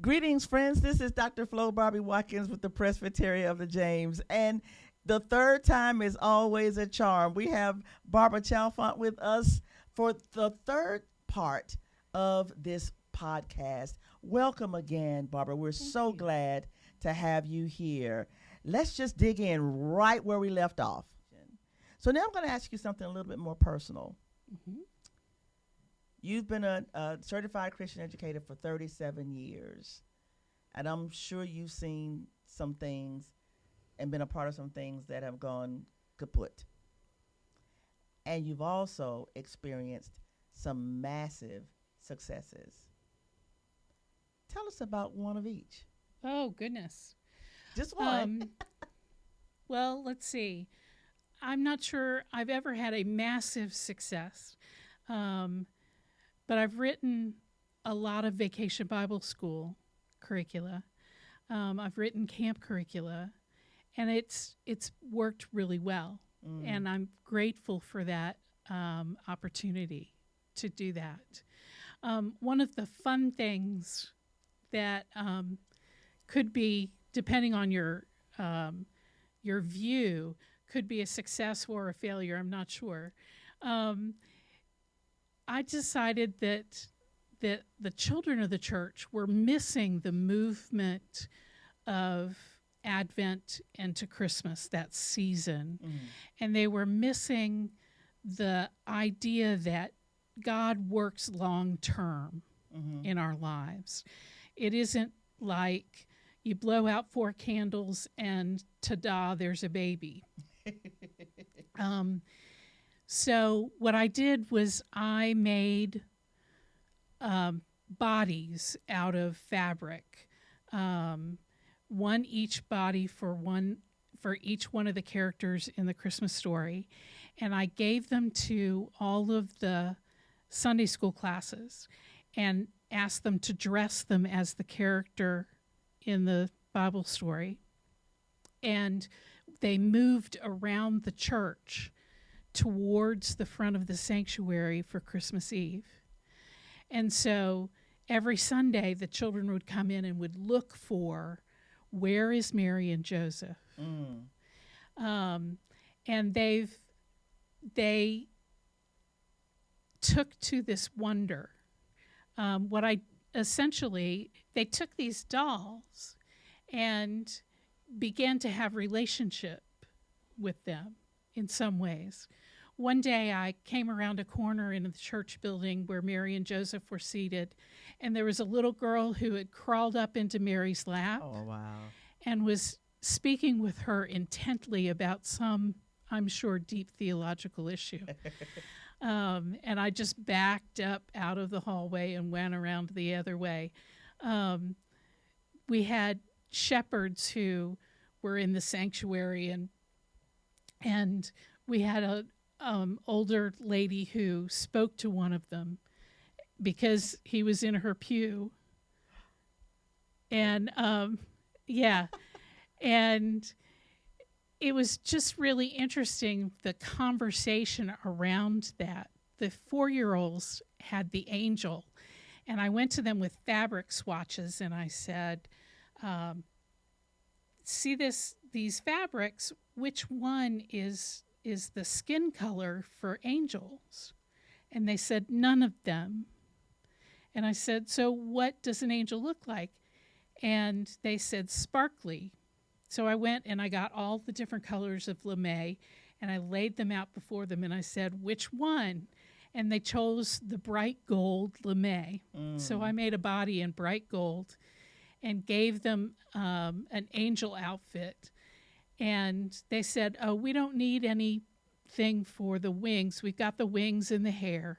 Greetings, friends. This is Dr. Flo Barbee Watkins with the Presbytery of the James. And the third time is always a charm. We have Barbara Chalfant with us for the third part of this podcast. Welcome again, Barbara. We're so glad to have you here. Let's just dig in right where we left off. So now I'm going to ask you something a little bit more personal. Mm-hmm. You've been a certified Christian educator for 37 years, and I'm sure you've seen some things and been a part of some things that have gone kaput. And you've also experienced some massive successes. Tell us about one of each. Oh, goodness. Just one. Well, let's see. I'm not sure I've ever had a massive success. But I've written a lot of Vacation Bible School curricula. I've written camp curricula, and it's worked really well. And I'm grateful for that opportunity to do that. One of the fun things that could be, depending on your view, could be a success or a failure. I'm not sure. I decided that the children of the church were missing the movement of Advent into Christmas, that season. And they were missing the idea that God works long term in our lives. It isn't like you blow out 4 candles and ta-da, there's a baby. So what I did was I made bodies out of fabric, one each body for each one of the characters in the Christmas story, and I gave them to all of the Sunday school classes and asked them to dress them as the character in the Bible story. And they moved around the church towards the front of the sanctuary for Christmas Eve. And so every Sunday, the children would come in and would look for, where is Mary and Joseph? And they took to this wonder. They took these dolls and began to have relationship with them in some ways. One day I came around a corner in the church building where Mary and Joseph were seated, and there was a little girl who had crawled up into Mary's lap. Oh, wow. And was speaking with her intently about some, I'm sure, deep theological issue. And I just backed up out of the hallway and went around the other way. We had shepherds who were in the sanctuary, and we had a older lady who spoke to one of them because he was in her pew. And and it was just really interesting, the conversation around that. The 4-year-olds had the angel, and I went to them with fabric swatches, and I said, see these fabrics, which one is the skin color for angels? And they said, none of them. And I said, so what does an angel look like? And they said, sparkly. So I went and I got all the different colors of lamé, and I laid them out before them, and I said, which one? And they chose the bright gold lamé. So I made a body in bright gold and gave them an angel outfit. And they said, oh, we don't need anything for the wings. We've got the wings and the hair.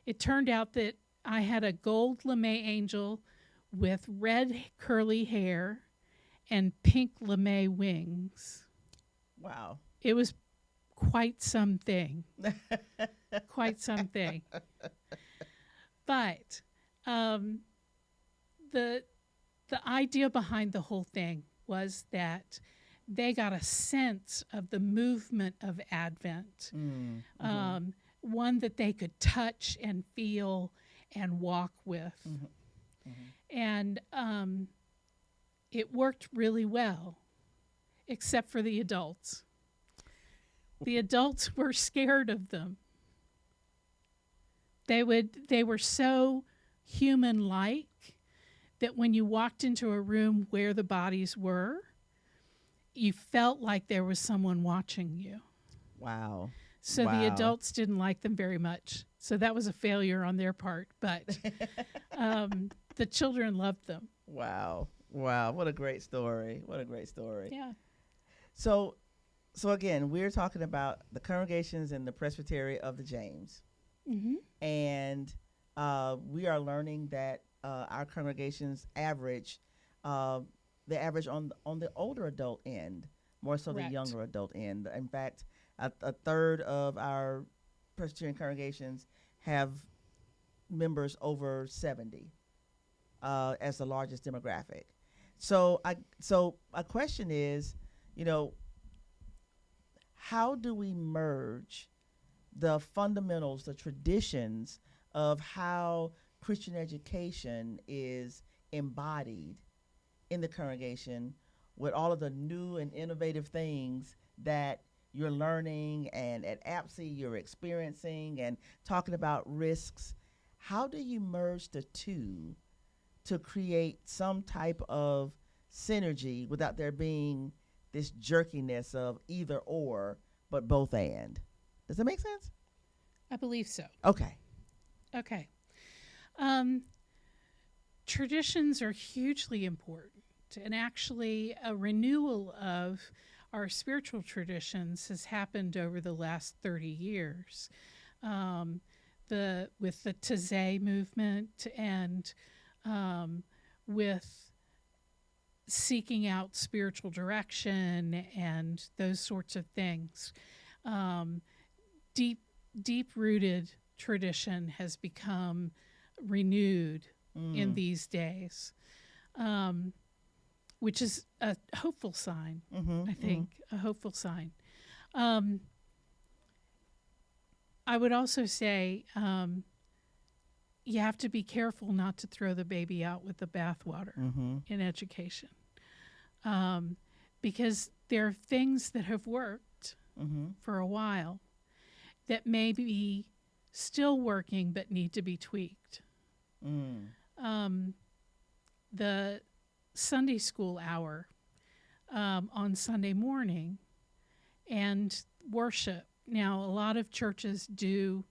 It turned out that I had a gold lamé angel with red curly hair and pink lamé wings. Wow. It was quite something. Quite something. But the idea behind the whole thing was that they got a sense of the movement of Advent, one that they could touch and feel and walk with. And it worked really well, except for the adults. The adults were scared of them. They were so human-like that when you walked into a room where the bodies were, you felt like there was someone watching you. Wow. So Wow. the adults didn't like them very much. So that was a failure on their part. But the children loved them. Wow. Wow. What a great story. What a great story. Yeah. So again, we're talking about the congregations in the Presbytery of the James. Mm-hmm. And we are learning that our congregations average, they average on the older adult end, more so Correct. the younger adult end. In fact, a third of our Presbyterian congregations have members over 70 as the largest demographic. So a question is, how do we merge the fundamentals, the traditions of how Christian education is embodied in the congregation with all of the new and innovative things that you're learning and at APSI you're experiencing and talking about risks? How do you merge the two to create some type of synergy without there being this jerkiness of either or, but both and? Does that make sense? I believe so. Okay. Okay. Traditions are hugely important, and actually a renewal of our spiritual traditions has happened over the last 30 years. With the Taizé movement and with seeking out spiritual direction and those sorts of things. Deep-rooted tradition has become renewed in these days, which is a hopeful sign, I think, a hopeful sign. I would also say you have to be careful not to throw the baby out with the bathwater in education, because there are things that have worked for a while that may be still working but need to be tweaked. The Sunday school hour on Sunday morning and worship. Now, a lot of churches do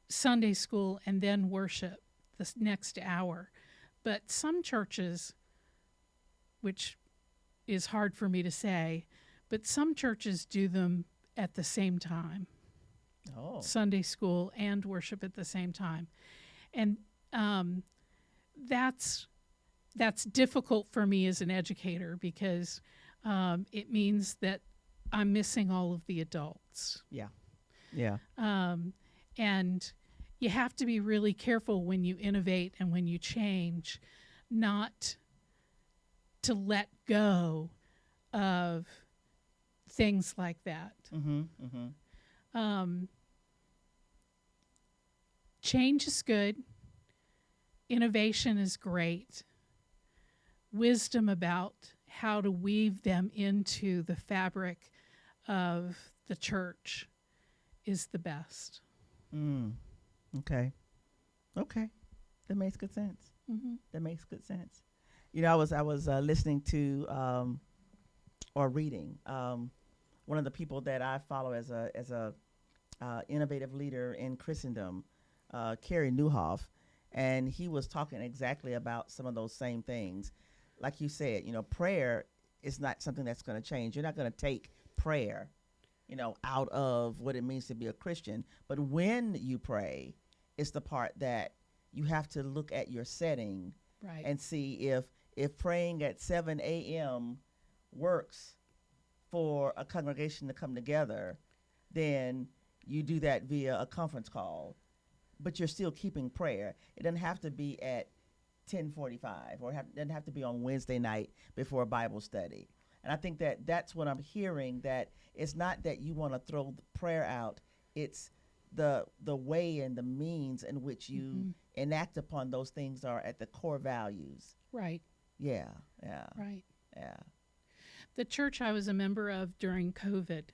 Sunday school and then worship the next hour. But some churches, which is hard for me to say, but some churches do them at the same time. Oh. Sunday school and worship at the same time. And that's difficult for me as an educator because it means that I'm missing all of the adults. Yeah. Yeah. And you have to be really careful when you innovate and when you change, not to let go of things like that. Change is good. Innovation is great. Wisdom about how to weave them into the fabric of the church is the best. Okay. That makes good sense. That makes good sense. I was listening to or reading one of the people that I follow as a innovative leader in Christendom, Carey Nieuwhof, and he was talking exactly about some of those same things. Like you said, prayer is not something that's going to change. You're not going to take prayer, out of what it means to be a Christian. But when you pray, it's the part that you have to look at your setting and see if praying at 7 a.m. works for a congregation to come together, then you do that via a conference call. But you're still keeping prayer. It doesn't have to be at 10:45 or doesn't have to be on Wednesday night before a Bible study. And I think that's what I'm hearing, that it's not that you want to throw the prayer out. It's the way and the means in which you Mhm. enact upon those things are at the core values. Right. Yeah, yeah, Right. yeah. The church I was a member of during COVID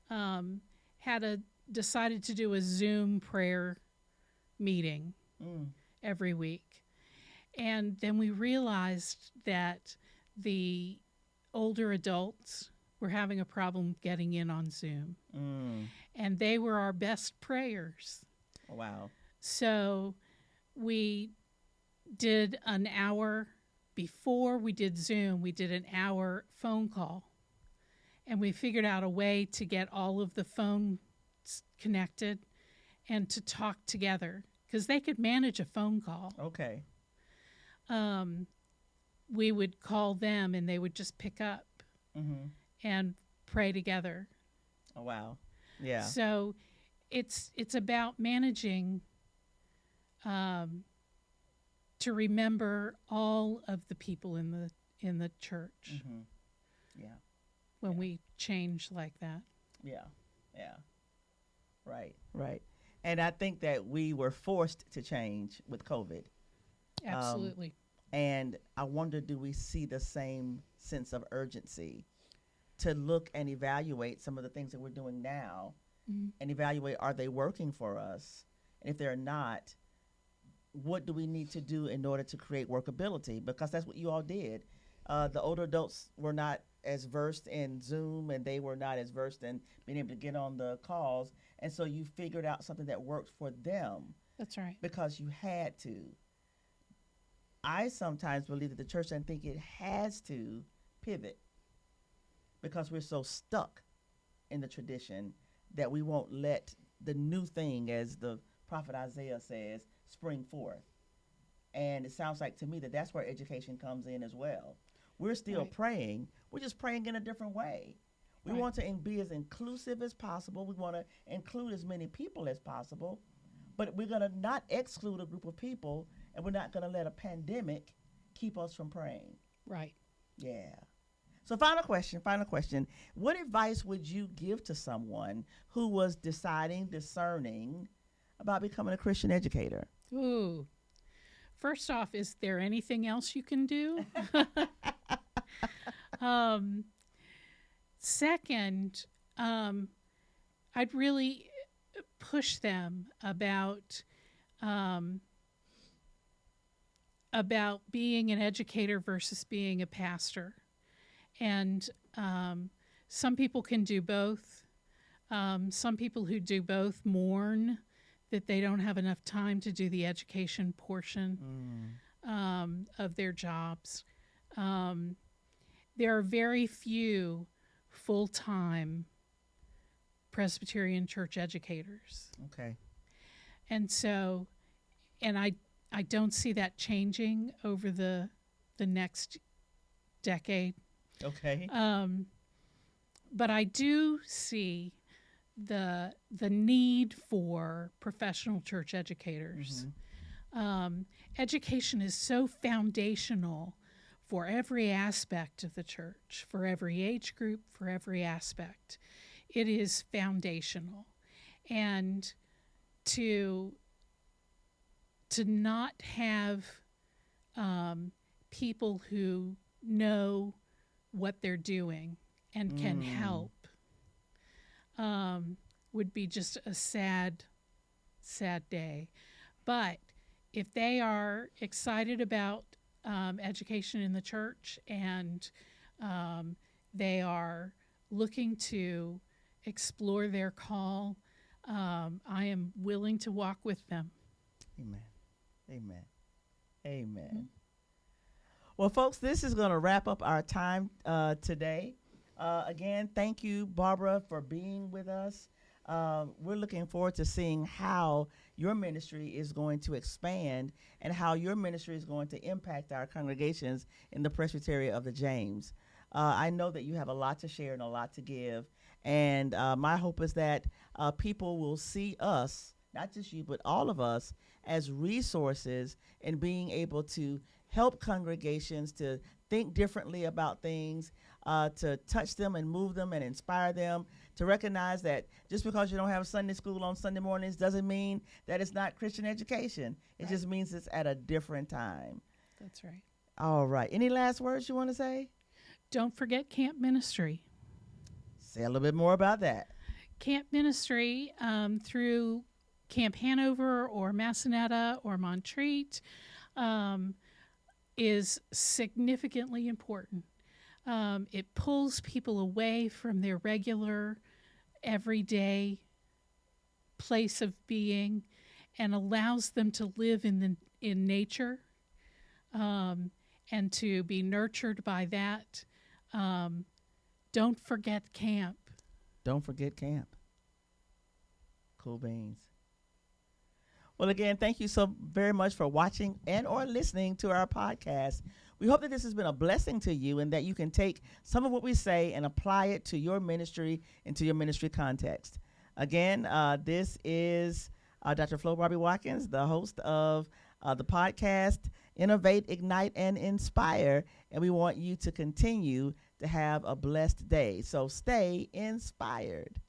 um, had decided to do a Zoom prayer meeting Mm. every week. And then we realized that the older adults were having a problem getting in on Zoom. Mm. And they were our best prayers. Wow. So we did an hour before we did Zoom, we did an hour phone call. And we figured out a way to get all of the phones connected and to talk together because they could manage a phone call. Okay. We would call them and they would just pick up Mm-hmm. and pray together. Oh, wow. Yeah. So it's about managing to remember all of the people in the church Mm-hmm. Yeah. when Yeah. we change like that. Yeah. Yeah. Right. Right. And I think that we were forced to change with COVID. Absolutely. And I wonder, do we see the same sense of urgency to look and evaluate some of the things that we're doing now Mhm. and evaluate, are they working for us? And if they're not, what do we need to do in order to create workability? Because that's what you all did. The older adults were not as versed in Zoom, and they were not as versed in being able to get on the calls. And so you figured out something that worked for them That's right. because you had to. I sometimes believe that the church doesn't think it has to pivot because we're so stuck in the tradition that we won't let the new thing, as the prophet Isaiah says, spring forth. And it sounds like to me that that's where education comes in as well. We're still Right. praying. We're just praying in a different way. We Right. want to be as inclusive as possible. We want to include as many people as possible. But we're going to not exclude a group of people, and we're not going to let a pandemic keep us from praying. Right. Yeah. So final question. What advice would you give to someone who was discerning about becoming a Christian educator? Ooh. First off, is there anything else you can do? Second, I'd really push them about being an educator versus being a pastor. And some people can do both. Some people who do both mourn that they don't have enough time to do the education portion of their jobs. There are very few full-time Presbyterian church educators. Okay. And so, and I don't see that changing over the next decade. Okay. But I do see the need for professional church educators. Education is so foundational for every aspect of the church, for every age group, for every aspect. It is foundational. And to not have people who know what they're doing and can help would be just a sad day. But if they are excited about education in the church and they are looking to explore their call, I am willing to walk with them. Amen. Amen. Amen. Mm-hmm. Well, folks, this is going to wrap up our time today. Again, thank you, Barbara, for being with us. We're looking forward to seeing how your ministry is going to expand and how your ministry is going to impact our congregations in the Presbytery of the James. I know that you have a lot to share and a lot to give, and my hope is that people will see us, not just you, but all of us, as resources in being able to help congregations to think differently about things, to touch them and move them and inspire them to recognize that just because you don't have Sunday school on Sunday mornings doesn't mean that it's not Christian education. It just means it's at a different time. That's right. All right. Any last words you want to say? Don't forget camp ministry. Say a little bit more about that. Camp ministry through Camp Hanover or Massanetta or Montreat is significantly important. It pulls people away from their regular, everyday place of being and allows them to live in nature and to be nurtured by that. Don't forget camp. Don't forget camp. Cool beans. Well, again, thank you so very much for watching and or listening to our podcast. We hope that this has been a blessing to you and that you can take some of what we say and apply it to your ministry and to your ministry context. Again, this is Dr. Flo Barbee Watkins, the host of the podcast, Innovate, Ignite, and Inspire. And we want you to continue to have a blessed day. So stay inspired.